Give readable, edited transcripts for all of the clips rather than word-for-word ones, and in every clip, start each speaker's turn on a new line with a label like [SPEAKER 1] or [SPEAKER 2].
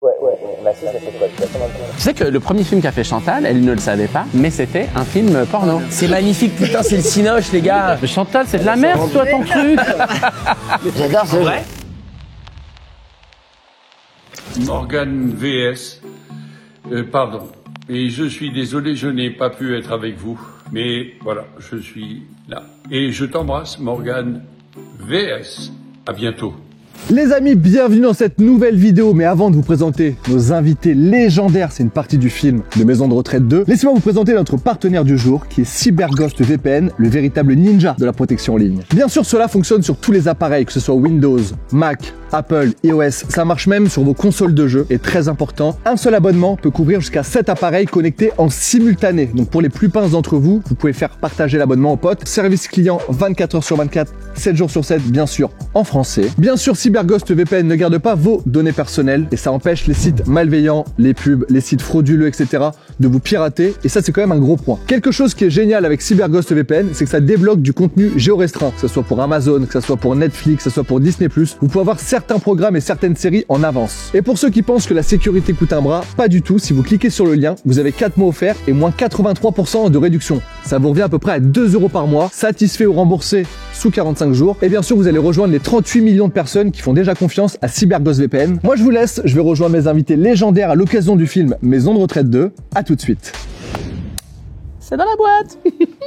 [SPEAKER 1] On assiste à cette qualification.
[SPEAKER 2] Tu sais que le premier film qu'a fait Chantal, elle ne le savait pas, mais c'était un film porno.
[SPEAKER 3] C'est magnifique, putain, c'est le cinoche, les gars.
[SPEAKER 2] Mais Chantal, c'est de la merde, toi, ton truc.
[SPEAKER 1] J'adore ce jeu.
[SPEAKER 4] Morgane VS, pardon. Et je suis désolé, je n'ai pas pu être avec vous. Mais voilà, je suis là. Et je t'embrasse, Morgane VS. À bientôt.
[SPEAKER 5] Les amis, bienvenue dans cette nouvelle vidéo. Mais avant de vous présenter nos invités légendaires, c'est une partie du film de Maison de Retraite 2. Laissez-moi vous présenter notre partenaire du jour, qui est CyberGhost VPN, le véritable ninja de la protection en ligne. Bien sûr, cela fonctionne sur tous les appareils, que ce soit Windows, Mac, Apple, iOS. Ça marche même sur vos consoles de jeux. Et très important, un seul abonnement peut couvrir jusqu'à 7 appareils connectés en simultané. Donc pour les plus pinces d'entre vous, vous pouvez faire partager l'abonnement aux potes. Service client 24 heures sur 24, 7 jours sur 7, bien sûr, en français. Bien sûr, CyberGhost VPN ne garde pas vos données personnelles et ça empêche les sites malveillants, les pubs, les sites frauduleux, etc. de vous pirater. Et ça, c'est quand même un gros point. Quelque chose qui est génial avec CyberGhost VPN, c'est que ça débloque du contenu géorestreint, que ce soit pour Amazon, que ce soit pour Netflix, que ce soit pour Disney+. Vous pouvez avoir certains programmes et certaines séries en avance. Et pour ceux qui pensent que la sécurité coûte un bras, pas du tout. Si vous cliquez sur le lien, vous avez 4 mois offerts et moins 83% de réduction. Ça vous revient à peu près à 2 € par mois, satisfait ou remboursé sous 45 jours. Et bien sûr, vous allez rejoindre les 38 millions de personnes qui font déjà confiance à CyberGhost VPN. Moi, je vous laisse. Je vais rejoindre mes invités légendaires à l'occasion du film Maison de Retraite 2. À tout de suite.
[SPEAKER 2] C'est dans la boîte.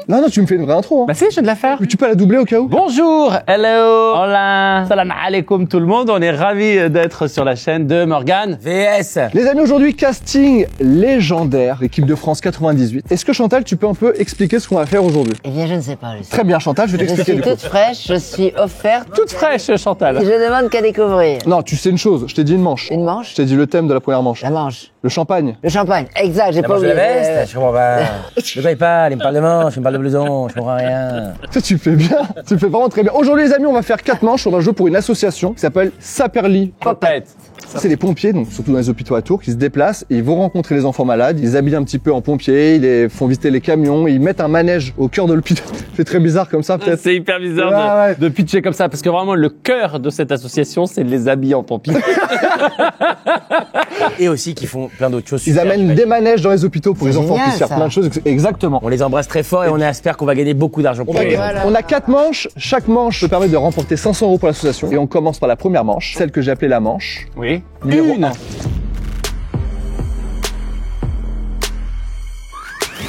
[SPEAKER 5] Non, tu me fais une vraie intro. Hein.
[SPEAKER 2] Bah si, je viens de la faire.
[SPEAKER 5] Mais tu peux la doubler au cas où.
[SPEAKER 2] Bonjour, hello, hola, salam alaikum tout le monde. On est ravis d'être sur la chaîne de Morgane
[SPEAKER 3] VS.
[SPEAKER 5] Les amis, aujourd'hui, casting légendaire, équipe de France 98. Est-ce que Chantal, tu peux un peu expliquer ce qu'on va faire aujourd'hui?
[SPEAKER 1] Eh bien, je ne sais pas.
[SPEAKER 5] Très bien, Chantal, je vais
[SPEAKER 1] Je
[SPEAKER 5] t'expliquer
[SPEAKER 1] suis
[SPEAKER 5] du coup.
[SPEAKER 1] toute fraîche, je suis offerte.
[SPEAKER 2] toute fraîche, Chantal.
[SPEAKER 1] Et je demande qu'à découvrir.
[SPEAKER 5] Non, tu sais une chose, je t'ai dit une manche.
[SPEAKER 1] Une
[SPEAKER 5] Je
[SPEAKER 1] manche,
[SPEAKER 5] t'ai dit le thème de la première manche.
[SPEAKER 1] la manche,
[SPEAKER 5] Le champagne.
[SPEAKER 1] le champagne. Exact, j'ai pas
[SPEAKER 3] Je
[SPEAKER 1] oublié.
[SPEAKER 3] la veste, je comprends pas. De quoi il parle? Il me parle de manche, il me parle de blouson, je comprends rien.
[SPEAKER 5] Ça, tu fais bien. Tu fais vraiment très bien. Aujourd'hui, les amis, on va faire 4 manches. On va jouer pour une association qui s'appelle Saperli.
[SPEAKER 2] Popette.
[SPEAKER 5] C'est les pompiers, donc surtout dans les hôpitaux à Tours, qui se déplacent et ils vont rencontrer les enfants malades. Ils habillent un petit peu en pompiers, ils les font visiter les camions, ils mettent un manège au cœur de l'hôpital. C'est très bizarre comme ça, peut-être.
[SPEAKER 2] C'est hyper bizarre
[SPEAKER 5] Ouais.
[SPEAKER 2] de pitcher comme ça, parce que vraiment le cœur de cette association, c'est de les habiller en pompiers.
[SPEAKER 3] Et aussi qu'ils font plein d'autres choses.
[SPEAKER 5] Ils amènent des manèges dans les hôpitaux pour les
[SPEAKER 1] C'est
[SPEAKER 5] enfants qui
[SPEAKER 1] génial,
[SPEAKER 5] puissent faire
[SPEAKER 1] ça.
[SPEAKER 5] plein de choses. Exactement.
[SPEAKER 3] On les embrasse très fort et on espère qu'on va gagner beaucoup d'argent pour eux.
[SPEAKER 5] On a 4 manches. Chaque manche peut permettre de remporter 500 € pour l'association. Et on commence par la première manche, celle que j'ai appelée la manche.
[SPEAKER 2] Oui.
[SPEAKER 5] Numéro
[SPEAKER 2] Une.
[SPEAKER 5] 1.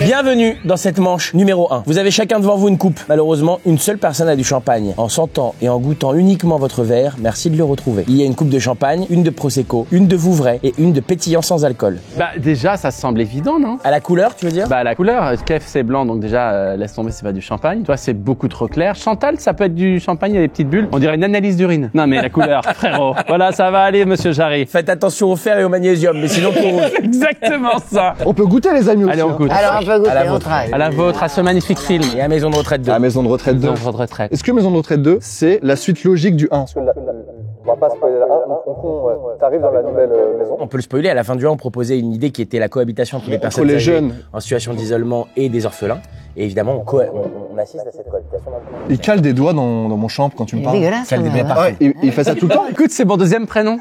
[SPEAKER 3] Bienvenue dans cette manche numéro 1. Vous avez chacun devant vous une coupe. Malheureusement, une seule personne a du champagne. En sentant et en goûtant uniquement votre verre, merci de le retrouver. Il y a une coupe de champagne, une de Prosecco, une de Vouvray et une de pétillant sans alcool.
[SPEAKER 2] Bah déjà, ça semble évident, non?
[SPEAKER 3] À la couleur, tu veux dire?
[SPEAKER 2] Bah la couleur, Kev c'est blanc, donc déjà laisse tomber, c'est pas du champagne. Toi c'est beaucoup trop clair. Chantal, ça peut être du champagne, il y a des petites bulles. On dirait une analyse d'urine. Non mais la couleur, frérot. Voilà, ça va aller, monsieur Jarry.
[SPEAKER 3] Faites attention au fer et au magnésium, mais sinon tout rouge.
[SPEAKER 2] Exactement ça.
[SPEAKER 5] On peut goûter, les amis, aussi.
[SPEAKER 2] Allez, on
[SPEAKER 5] hein.
[SPEAKER 2] goûte.
[SPEAKER 1] Alors, on peut
[SPEAKER 3] À la
[SPEAKER 1] goûter, on
[SPEAKER 3] vôtre.
[SPEAKER 1] travaille.
[SPEAKER 2] À la vôtre, à ce magnifique film.
[SPEAKER 3] Et à Maison de Retraite 2.
[SPEAKER 5] À Maison de Retraite 2.
[SPEAKER 2] Dans votre retraite.
[SPEAKER 5] Est-ce que Maison de Retraite 2, c'est la suite logique du 1? On va pas spoiler la 1. T'arrives dans la nouvelle maison.
[SPEAKER 3] On peut le spoiler, à la fin du 1, on proposait une idée qui était la cohabitation entre les personnes
[SPEAKER 5] les
[SPEAKER 3] âgées
[SPEAKER 5] jeunes.
[SPEAKER 3] en situation d'isolement et des orphelins. Et évidemment, on assiste à cette cohabitation.
[SPEAKER 5] Il cale des doigts dans mon champ quand tu me
[SPEAKER 1] Il est
[SPEAKER 5] parles.
[SPEAKER 1] dégueulasse,
[SPEAKER 3] Celle
[SPEAKER 1] quand
[SPEAKER 3] des
[SPEAKER 1] même,
[SPEAKER 3] bébés
[SPEAKER 1] hein.
[SPEAKER 3] parfaits.
[SPEAKER 5] Ouais, il fait ça tout le temps.
[SPEAKER 2] Écoute, c'est mon deuxième prénom.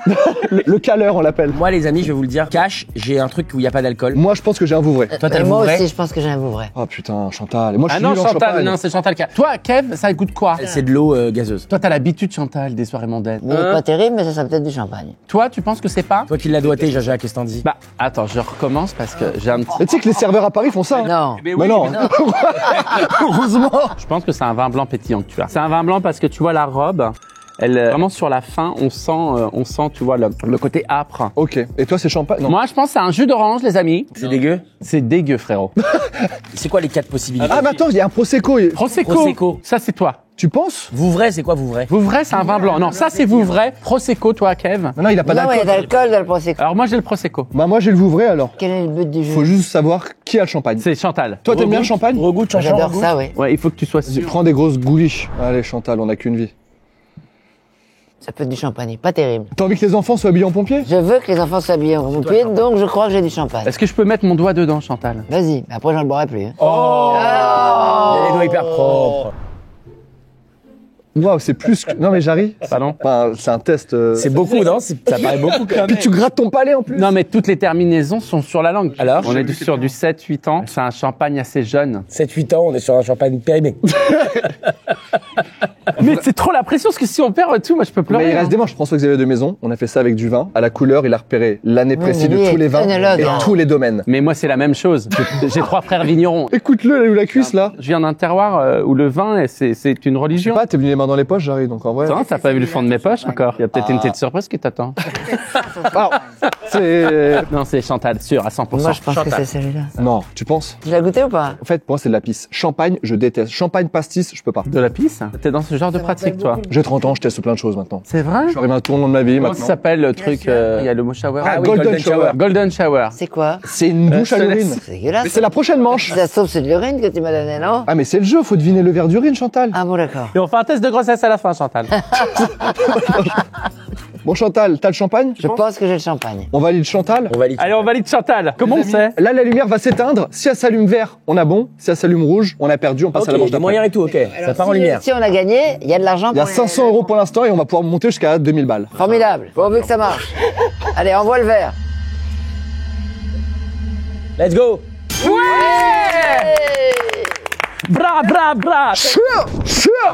[SPEAKER 5] Le caleur, on l'appelle.
[SPEAKER 3] Moi, les amis, je vais vous le dire, cash, j'ai un truc où il n'y a pas d'alcool.
[SPEAKER 5] Moi, je pense que j'ai un Vouvray.
[SPEAKER 3] Toi, t'as
[SPEAKER 1] Et
[SPEAKER 3] le
[SPEAKER 1] moi
[SPEAKER 3] Vouvray.
[SPEAKER 1] aussi, je pense que j'ai un Vouvray.
[SPEAKER 5] Oh putain, Chantal. Et moi, je
[SPEAKER 2] Ah
[SPEAKER 5] suis
[SPEAKER 2] non,
[SPEAKER 5] nul en
[SPEAKER 2] Chantal,
[SPEAKER 5] champagne.
[SPEAKER 2] non, c'est Chantal qui a. Toi, Kev, ça goûte quoi?
[SPEAKER 3] C'est de l'eau gazeuse.
[SPEAKER 2] Toi, t'as l'habitude, Chantal, des soirées mondaines.
[SPEAKER 1] Il est pas terrible, mais ça sera peut-être du champagne.
[SPEAKER 2] Toi, tu penses que c'est pas?
[SPEAKER 3] Toi qui l'as doigté, Jaja, qu'est-ce que t'en dis?
[SPEAKER 2] Bah, attends, je recommence parce que j'ai un petit.
[SPEAKER 5] Mais tu sais que les serveurs à Paris font ça. Hein.
[SPEAKER 1] Non.
[SPEAKER 5] Mais non. Heureusement.
[SPEAKER 2] Je pense que c'est un vin blanc pétillant que tu as. C'est un vin blanc parce que tu vois la robe, elle vraiment sur la fin, on sent, tu vois le côté âpre.
[SPEAKER 5] Ok. Et toi, c'est champagne? Non.
[SPEAKER 2] Moi, je pense que c'est un jus d'orange, les amis.
[SPEAKER 3] C'est dégueu?
[SPEAKER 2] C'est dégueu, frérot.
[SPEAKER 3] C'est quoi les 4 possibilités?
[SPEAKER 5] Ah, mais attends, il y a un Prosecco.
[SPEAKER 2] Prosecco.
[SPEAKER 3] Prosecco.
[SPEAKER 2] Ça, c'est toi.
[SPEAKER 5] Tu penses?
[SPEAKER 3] Vouvray, c'est quoi Vouvray?
[SPEAKER 2] Vouvray, c'est un vin blanc. Non, ça, c'est Vouvray. Prosecco, toi, Kev.
[SPEAKER 5] Non, il a pas
[SPEAKER 1] Non, il y a
[SPEAKER 5] d'alcool.
[SPEAKER 1] d'alcool dans le Prosecco.
[SPEAKER 2] Alors, moi, j'ai le Prosecco.
[SPEAKER 5] Bah, moi, j'ai le Vouvray alors.
[SPEAKER 1] Quel est le but du jeu?
[SPEAKER 5] Faut juste savoir qui a le champagne.
[SPEAKER 2] C'est Chantal.
[SPEAKER 5] Toi, t'aimes bien le champagne?
[SPEAKER 3] Regoute, chanchant,
[SPEAKER 1] J'adore
[SPEAKER 3] regoute.
[SPEAKER 1] ça, oui.
[SPEAKER 2] Ouais, il faut que tu sois sûr.
[SPEAKER 5] Prends des grosses gouliches. Allez, Chantal, on a qu'une vie.
[SPEAKER 1] Ça peut être du champagne, pas terrible.
[SPEAKER 5] T'as envie que les enfants soient habillés en pompier?
[SPEAKER 1] Je veux que les enfants s'habillent en pompier, donc je crois que j'ai du champagne.
[SPEAKER 2] Est-ce que je peux mettre mon doigt dedans, Chantal?
[SPEAKER 1] Vas-y, mais après j'en le boirai plus. Hein.
[SPEAKER 3] Il a les doigts hyper propres.
[SPEAKER 5] Waouh, c'est plus que... Non mais Jarry,
[SPEAKER 2] Pardon?
[SPEAKER 5] enfin, c'est un test...
[SPEAKER 3] C'est beaucoup, non? Ça paraît beaucoup quand même.
[SPEAKER 5] Puis tu grattes ton palais en plus.
[SPEAKER 2] Non, mais toutes les terminaisons sont sur la langue.
[SPEAKER 3] Alors?
[SPEAKER 2] On est sur du 7-8 ans. C'est un champagne assez jeune.
[SPEAKER 3] 7-8 ans, on est sur un champagne périmé.
[SPEAKER 2] Mais c'est trop la pression, parce que si on perd tout, moi je peux pleurer.
[SPEAKER 5] Mais il reste
[SPEAKER 2] hein.
[SPEAKER 5] des manches. François-Xavier de Maison, on a fait ça avec du vin. À la couleur, il a repéré l'année précise
[SPEAKER 1] mais lui
[SPEAKER 5] de tous les vins
[SPEAKER 1] œnologue,
[SPEAKER 5] et
[SPEAKER 1] hein.
[SPEAKER 5] tous les domaines.
[SPEAKER 2] Mais moi, c'est la même chose. J'ai 3 frères vignerons.
[SPEAKER 5] Écoute-le, où la cuisse là.
[SPEAKER 2] Je viens d'un terroir où le vin, c'est une
[SPEAKER 5] Je sais
[SPEAKER 2] religion.
[SPEAKER 5] pas, t'es venu les mains dans les poches, Jarry, donc en vrai...
[SPEAKER 2] T'as pas vu le fond de mes poches encore? Il y a peut-être une petite surprise qui t'attend.
[SPEAKER 5] Ah, c'est...
[SPEAKER 2] Non, c'est Chantal, sûr, à 100%.
[SPEAKER 1] Moi, je pense que c'est celui-là.
[SPEAKER 5] Non, tu penses?
[SPEAKER 1] Tu l'as goûté ou pas?
[SPEAKER 5] En fait, pour moi, c'est de la pisse. Champagne, je déteste. Champagne, pastis, je peux pas.
[SPEAKER 2] De la pisse? T'es dans ce genre de pratique, toi?
[SPEAKER 5] J'ai 30 ans, je teste plein de choses maintenant.
[SPEAKER 2] C'est vrai?
[SPEAKER 5] Je suis arrivé à un tournant de ma vie
[SPEAKER 2] Comment
[SPEAKER 5] maintenant.
[SPEAKER 2] ça s'appelle le truc? Il y a le mot shower.
[SPEAKER 5] Ah,
[SPEAKER 3] oui,
[SPEAKER 5] Golden
[SPEAKER 3] Golden
[SPEAKER 5] Shower.
[SPEAKER 3] Shower.
[SPEAKER 2] Golden shower.
[SPEAKER 1] C'est quoi?
[SPEAKER 5] C'est une douche à
[SPEAKER 2] je te
[SPEAKER 5] l'urine.
[SPEAKER 2] laisse.
[SPEAKER 1] C'est dégueulasse.
[SPEAKER 5] Mais c'est la prochaine manche.
[SPEAKER 1] Si ça se trouve, c'est de l'urine que tu m'as donné, non?
[SPEAKER 5] Ah, mais c'est le jeu, faut deviner le verre d'urine, Chantal.
[SPEAKER 1] Ah bon, d'accord.
[SPEAKER 2] Et on fait un test de grossesse à la fin, Chantal.
[SPEAKER 5] Bon, Chantal, t'as le champagne?
[SPEAKER 1] Je pense que j'ai le champagne.
[SPEAKER 5] On valide Chantal?
[SPEAKER 3] On valide.
[SPEAKER 2] Allez, on valide Chantal. Comment on sait?
[SPEAKER 5] Là, la lumière va s'éteindre. Si elle s'allume vert, on a bon. Si elle s'allume rouge, on a perdu, on passe
[SPEAKER 3] Ok,
[SPEAKER 5] à la manche
[SPEAKER 3] des
[SPEAKER 5] d'après.
[SPEAKER 3] moyens et tout, ok. Ça part en lumière.
[SPEAKER 1] Si on a gagné, il y a de l'argent
[SPEAKER 5] Il y a
[SPEAKER 1] pour
[SPEAKER 5] 500 euros pour l'instant et on va pouvoir monter jusqu'à 2000 balles.
[SPEAKER 1] Formidable. Pourvu que ça marche. Allez, envoie le verre.
[SPEAKER 3] Let's go!
[SPEAKER 2] Bra, bra, bra.
[SPEAKER 5] Sûr.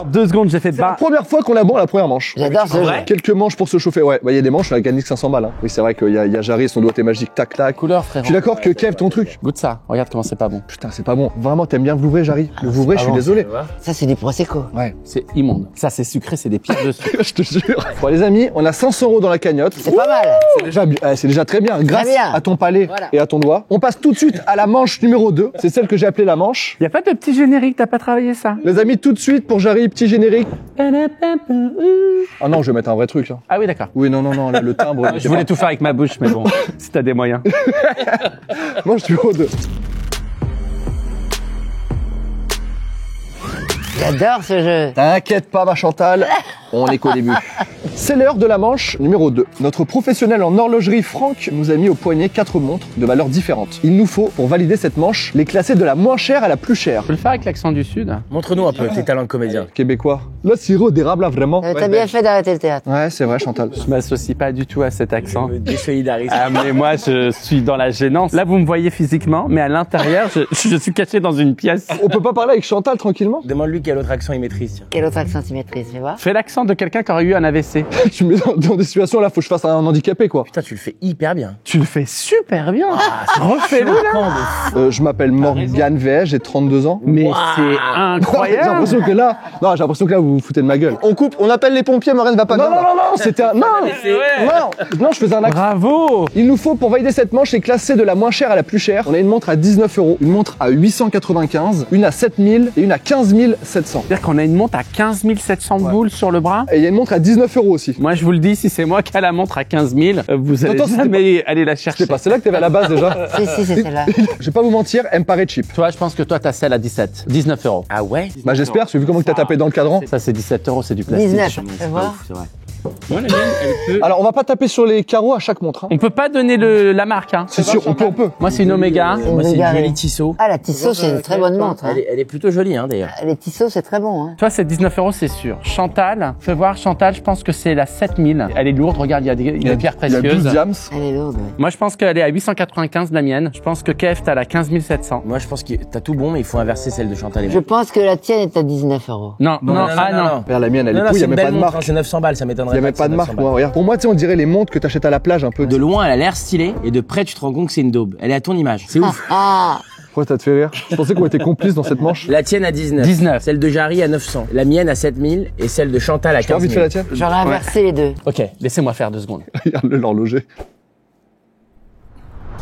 [SPEAKER 2] 2 secondes, j'ai fait
[SPEAKER 5] C'est la
[SPEAKER 2] bas.
[SPEAKER 5] première fois qu'on a bon à la première manche.
[SPEAKER 1] J'adore ce jeu.
[SPEAKER 5] Quelques manches pour se chauffer. Ouais, bah, il y a des manches, on a gagné que 500 balles. Hein. Oui, c'est vrai qu'il y a Jarry, son doigté magique, tac, tac.
[SPEAKER 2] Couleur,
[SPEAKER 5] Je
[SPEAKER 2] frérot.
[SPEAKER 5] suis d'accord que Kev, ton truc.
[SPEAKER 2] Goûte ça. Regarde comment c'est pas bon.
[SPEAKER 5] Putain, c'est pas bon. Vraiment, t'aimes bien le Vouvray, Jarry? Le Vouvray, je suis désolé.
[SPEAKER 1] Ça, c'est du Prosecco.
[SPEAKER 5] Ouais.
[SPEAKER 2] C'est immonde. Ça, c'est sucré, c'est des pierres dessus.
[SPEAKER 5] Je te jure. Bon, les amis, on a 500 euros dans la cagnotte.
[SPEAKER 1] C'est pas mal.
[SPEAKER 5] C'est déjà très bien. Grâce
[SPEAKER 1] bien.
[SPEAKER 5] à ton palais
[SPEAKER 1] Voilà.
[SPEAKER 5] et à ton doigt. On passe tout de suite à la manche numéro 2. C'est celle que j'ai appelée la manche.
[SPEAKER 2] Y a pas de petit générique, t'as pas travaillé ça?
[SPEAKER 5] Les amis, tout de suite pour Jarry, petit générique. Ah non, je vais mettre un vrai truc. Là.
[SPEAKER 2] Ah oui, d'accord.
[SPEAKER 5] Oui, non, là, le timbre.
[SPEAKER 2] Je voulais tout faire avec ma bouche, mais bon, si t'as des moyens.
[SPEAKER 5] Manche numéro 2.
[SPEAKER 1] J'adore ce jeu.
[SPEAKER 5] T'inquiète pas, ma Chantal, on est qu'au début. C'est l'heure de la manche numéro 2. Notre professionnel en horlogerie, Franck, nous a mis au poignet 4 montres de valeurs différentes. Il nous faut, pour valider cette manche, les classer de la moins chère à la plus chère.
[SPEAKER 2] Tu peux le faire avec l'accent du Sud?
[SPEAKER 3] Montre-nous un peu tes talents de comédien.
[SPEAKER 5] Québécois. Là, sirop d'érable, là, vraiment.
[SPEAKER 1] T'as bien fait d'arrêter le théâtre.
[SPEAKER 5] Ouais, c'est vrai, Chantal.
[SPEAKER 2] Je m'associe pas du tout à cet accent.
[SPEAKER 3] Me désolidarise.
[SPEAKER 2] Ah, mais moi, je suis dans la gênance. Là, vous me voyez physiquement, mais à l'intérieur, je suis caché dans une pièce.
[SPEAKER 5] On peut pas parler avec Chantal tranquillement?
[SPEAKER 3] Demande-lui quel autre accent il maîtrise. Tiens.
[SPEAKER 1] Quel autre accent tu maîtrises, fais voir.
[SPEAKER 2] Fais l'accent de quelqu'un qui aurait eu un AVC.
[SPEAKER 5] Tu me mets dans des situations là, faut que je fasse un handicapé quoi.
[SPEAKER 3] Putain, tu le fais hyper bien.
[SPEAKER 2] Tu le fais super bien. Refais-le, là.
[SPEAKER 5] Je m'appelle Morgane VS, j'ai 32 ans.
[SPEAKER 2] Mais c'est
[SPEAKER 5] J'ai
[SPEAKER 2] incroyable.
[SPEAKER 5] l'impression que là, non, j'ai l'impression que là vous vous foutez de ma gueule. On coupe, on appelle les pompiers, Morgane va pas bien. Non, c'était un, non, je faisais un accent.
[SPEAKER 2] Bravo.
[SPEAKER 5] Il nous faut pour valider cette manche et classer de la moins chère à la plus chère. On a une montre à 19 euros, une montre à 895, une à 7000 et une à 15 700.
[SPEAKER 2] C'est-à-dire qu'on a une montre à 15 700 boules sur le bras.
[SPEAKER 5] Et il y a une montre à 19 euros aussi.
[SPEAKER 2] Moi, je vous le dis, si c'est moi qui ai la montre à 15 000, vous allez
[SPEAKER 5] Attends, c'était
[SPEAKER 2] jamais aller la chercher.
[SPEAKER 5] C'est pas, c'est là que t'avais à la base déjà.
[SPEAKER 1] Si, c'est celle-là.
[SPEAKER 5] Je vais pas vous mentir, elle me paraît cheap.
[SPEAKER 2] Toi, je pense que toi, t'as celle à 19 euros.
[SPEAKER 3] Ah ouais?
[SPEAKER 5] Bah j'espère, parce que vu comment que t'as tapé dans le cadran.
[SPEAKER 2] Ça, c'est 17 euros, c'est du plastique.
[SPEAKER 1] 19, fais voir.
[SPEAKER 2] C'est vrai. Moi, la mienne, elle peut...
[SPEAKER 5] Alors on va pas taper sur les carreaux à chaque montre. Hein.
[SPEAKER 2] On peut pas donner la marque, hein.
[SPEAKER 5] C'est sûr, on peut.
[SPEAKER 2] Moi, c'est une Omega.
[SPEAKER 3] Moi, c'est une
[SPEAKER 1] Omega,
[SPEAKER 3] jolie
[SPEAKER 1] oui.
[SPEAKER 3] Tissot.
[SPEAKER 1] Ah, la Tissot, c'est une très bonne montre. Hein.
[SPEAKER 3] Elle est plutôt jolie, hein, d'ailleurs.
[SPEAKER 1] Les Tissot, c'est très bon. Hein.
[SPEAKER 2] Toi, c'est 19 euros, c'est sûr. Chantal, fais voir, Chantal, je pense que c'est la 7000. Elle est lourde, regarde, il y a des pierres
[SPEAKER 5] Il y a 12
[SPEAKER 2] précieuses.
[SPEAKER 5] diams.
[SPEAKER 1] Elle est lourde, oui.
[SPEAKER 2] Moi, je pense qu'elle est à 895, la mienne. Je pense que Kev, t'as la 15 700.
[SPEAKER 3] Moi, je pense que t'as tout bon, mais il faut inverser celle de Chantal et
[SPEAKER 1] Je
[SPEAKER 3] moi.
[SPEAKER 1] pense que la tienne est à 19 euros.
[SPEAKER 2] Non, non, ah non.
[SPEAKER 5] Regarde la mienne, elle est
[SPEAKER 3] Non,
[SPEAKER 5] cool, il y a
[SPEAKER 3] c'est une
[SPEAKER 5] même pas
[SPEAKER 3] belle
[SPEAKER 5] de
[SPEAKER 3] montre,
[SPEAKER 5] marque.
[SPEAKER 3] hein, c'est 900 balles, ça
[SPEAKER 5] Il
[SPEAKER 3] m'étonnerait
[SPEAKER 5] y a même
[SPEAKER 3] pas
[SPEAKER 5] pas de marque. Ouais, regarde. Pour moi, tu sais, on dirait les montres que t'achètes à la plage un peu.
[SPEAKER 3] De loin, elle a l'air stylée, et de près, tu te rends compte que c'est une daube. Elle est à ton image. C'est ouf.
[SPEAKER 1] Ah,
[SPEAKER 5] Pourquoi t'as te fait rire? Je pensais qu'on était complices dans cette manche.
[SPEAKER 3] La tienne à 19.
[SPEAKER 2] 19.
[SPEAKER 3] Celle de Jarry à 900. La mienne à 7000 et celle de Chantal à
[SPEAKER 5] Tu as
[SPEAKER 3] 15
[SPEAKER 5] envie de
[SPEAKER 3] 000.
[SPEAKER 5] faire la tienne?
[SPEAKER 1] j'aurais inversé les deux.
[SPEAKER 2] Ok, laissez-moi faire 2 secondes.
[SPEAKER 5] Regarde-le l'horloger.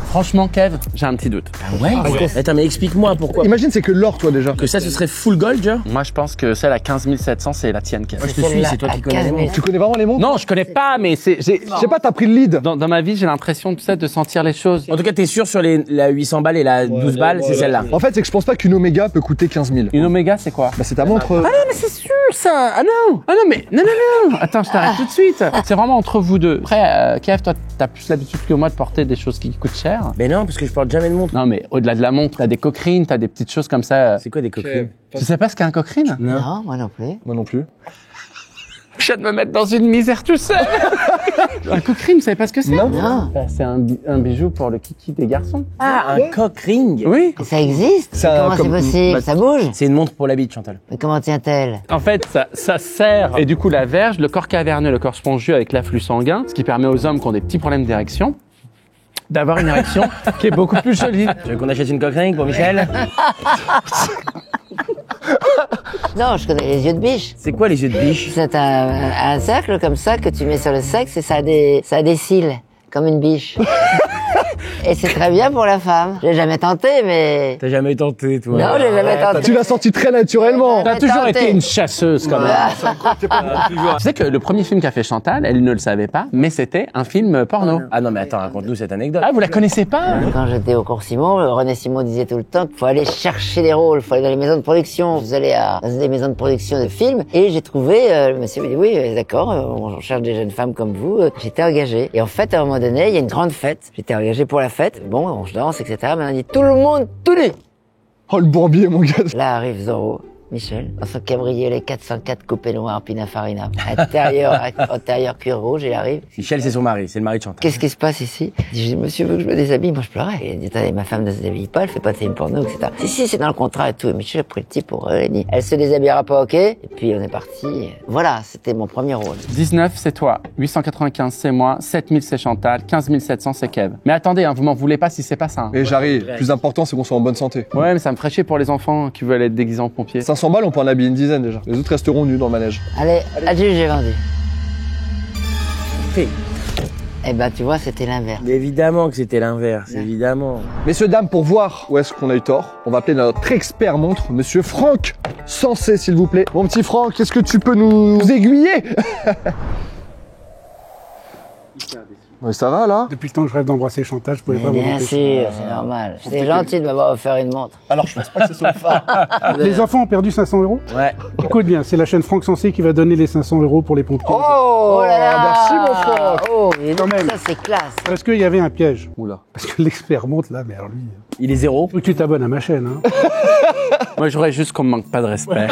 [SPEAKER 2] Franchement, Kev, j'ai un petit doute.
[SPEAKER 3] Ah ouais? Attends, mais explique-moi pourquoi.
[SPEAKER 5] Imagine, c'est que l'or, toi, déjà.
[SPEAKER 3] Que ça, ce serait full gold, genre?
[SPEAKER 2] Moi, je pense que celle à 15 700, c'est la tienne, Kev.
[SPEAKER 3] Moi, je te suis,
[SPEAKER 1] Celle-là
[SPEAKER 3] c'est toi
[SPEAKER 1] à
[SPEAKER 3] qui connais les
[SPEAKER 1] 15 000.
[SPEAKER 3] montres.
[SPEAKER 5] Tu connais vraiment les montres?
[SPEAKER 2] Non, je connais pas, mais
[SPEAKER 5] Je sais pas, t'as pris le lead.
[SPEAKER 2] dans ma vie, j'ai l'impression, tu sais, de sentir les choses.
[SPEAKER 3] En tout cas, t'es sûr sur la 800 balles et la 12 balles, c'est celle-là.
[SPEAKER 5] En fait, c'est que je pense pas qu'une Omega peut coûter 15 000.
[SPEAKER 2] Une Omega, c'est quoi?
[SPEAKER 5] Bah, c'est ta montre.
[SPEAKER 2] Ah non, mais c'est sûr, ça! Ah non! Ah non, mais non! Attends, je t'arrête tout de suite. C'est vraiment entre vous deux. Après, Kev, toi, t'as plus l'habitude que moi de porter des choses qui coûtent cher.
[SPEAKER 3] Mais non, parce que je porte jamais de montre.
[SPEAKER 2] Non, mais au-delà de la montre, t'as des coquerines, t'as des petites choses comme ça.
[SPEAKER 3] C'est quoi des coquerines?
[SPEAKER 2] Tu sais pas ce qu'est un coquerine?
[SPEAKER 1] Non, moi non plus.
[SPEAKER 5] Moi non plus.
[SPEAKER 2] Je viens de me mettre dans une misère tout seul. Un coq ring, vous savez pas ce que c'est?
[SPEAKER 5] Non.
[SPEAKER 1] Non.
[SPEAKER 2] Bah, c'est un bijou pour le kiki des garçons.
[SPEAKER 3] Ah, un cock ring.
[SPEAKER 2] Oui.
[SPEAKER 1] Ça existe?
[SPEAKER 5] Ça,
[SPEAKER 1] Comment c'est
[SPEAKER 5] comme-
[SPEAKER 1] possible?
[SPEAKER 3] bah,
[SPEAKER 1] Ça bouge?
[SPEAKER 3] C'est une montre pour la bite, Chantal.
[SPEAKER 1] Mais comment tient-elle?
[SPEAKER 2] En fait, ça sert. Et du coup, la verge, le corps caverneux, le corps spongieux avec l'afflux sanguin, ce qui permet aux hommes qui ont des petits problèmes d'érection d'avoir une érection qui est beaucoup plus jolie.
[SPEAKER 3] Tu veux qu'on achète une cock ring pour Michel?
[SPEAKER 1] Non, je connais les yeux de biche.
[SPEAKER 3] C'est quoi les yeux de biche?
[SPEAKER 1] C'est un cercle comme ça que tu mets sur le sexe et ça a des cils, comme une biche. Et c'est très bien pour la femme. J'ai jamais tenté, mais...
[SPEAKER 3] T'as jamais tenté, toi?
[SPEAKER 1] Non, j'ai jamais tenté.
[SPEAKER 5] Tu l'as senti très naturellement.
[SPEAKER 2] T'as
[SPEAKER 1] Mais
[SPEAKER 2] toujours
[SPEAKER 1] tenté.
[SPEAKER 2] été une chasseuse, quand même. Tu sais que le premier film qu'a fait Chantal, elle ne le savait pas, mais c'était un film porno.
[SPEAKER 3] Ah non, mais attends, raconte-nous cette anecdote.
[SPEAKER 2] Ah, vous la connaissez pas?
[SPEAKER 1] Quand j'étais au cours Simon, René Simon disait tout le temps qu'il faut aller chercher des rôles, il faut aller dans les maisons de production, vous allez dans des maisons de production de films. Et j'ai trouvé, le monsieur m'a dit oui, d'accord, on cherche des jeunes femmes comme vous. J'étais engagé. Et en fait, à un moment donné, il y a une grande fête. J'étais engagé pour la fête. Bon, on se danse, etc. Mais on dit tout le monde, tout nu.
[SPEAKER 5] Oh, le bourbier, mon gars.
[SPEAKER 1] Là arrive Zorro, Michel, dans son cabriolet 404 coupé noir Pininfarina. Intérieur cuir rouge, il arrive.
[SPEAKER 3] Michel, c'est son mari, c'est le mari de Chantal.
[SPEAKER 1] Qu'est-ce qui se passe ici? Je dis, monsieur veut que je me déshabille. Moi, je pleurais. Il dit, attendez, ma femme ne se déshabille pas, elle fait pas de film porno, etc. Si, c'est dans le contrat et tout. Et Michel a pris le type pour il dit, elle se déshabillera pas, ok? Et puis, on est parti. Voilà, c'était mon premier rôle.
[SPEAKER 2] 19, c'est toi. 895, c'est moi. 7000, c'est Chantal. 15 700, c'est Kev. Mais attendez, hein, vous m'en voulez pas si c'est pas ça. Hein.
[SPEAKER 5] Et j'arrive. Le plus important, c'est qu'on soit en bonne santé.
[SPEAKER 2] Ouais, mais ça me ferait chier pour les enfants qui veulent être déguisés en pompiers.
[SPEAKER 5] 500 balles, on peut en habiller une dizaine déjà. Les autres resteront nus dans le manège.
[SPEAKER 1] Allez, adieu, j'ai vendu.
[SPEAKER 3] Fait.
[SPEAKER 1] Eh ben, tu vois, c'était l'inverse.
[SPEAKER 3] Mais évidemment que c'était l'inverse, évidemment.
[SPEAKER 5] Messieurs, dames, pour voir où est-ce qu'on a eu tort, on va appeler notre expert montre, monsieur Franck Sensé, s'il vous plaît. Mon petit Franck, est-ce que tu peux nous aiguiller? Oui, ça va là?
[SPEAKER 6] Depuis le temps que je rêve d'embrasser Chantal, je pouvais pas
[SPEAKER 1] Mais
[SPEAKER 6] m'en
[SPEAKER 1] bien
[SPEAKER 6] empêcher.
[SPEAKER 1] sûr, c'est normal. C'était gentil de m'avoir offert une montre.
[SPEAKER 5] Alors, je pense pas que ce soit
[SPEAKER 6] Les enfants ont perdu 500 €.
[SPEAKER 3] Ouais.
[SPEAKER 6] Écoute bien, c'est la chaîne Franck Sensé qui va donner les 500 € pour les pompiers.
[SPEAKER 5] Oh,
[SPEAKER 1] là là.
[SPEAKER 5] merci mon Franck.
[SPEAKER 1] Oh, et
[SPEAKER 6] Quand
[SPEAKER 1] donc,
[SPEAKER 6] même.
[SPEAKER 1] ça, c'est classe.
[SPEAKER 6] Parce qu'il y avait un piège.
[SPEAKER 5] Oula.
[SPEAKER 6] Parce que l'expert monte là, mais alors lui...
[SPEAKER 3] Il est zéro.
[SPEAKER 6] Faut que tu t'abonnes à ma chaîne, hein.
[SPEAKER 2] Moi, j'aurais juste qu'on me manque pas de respect.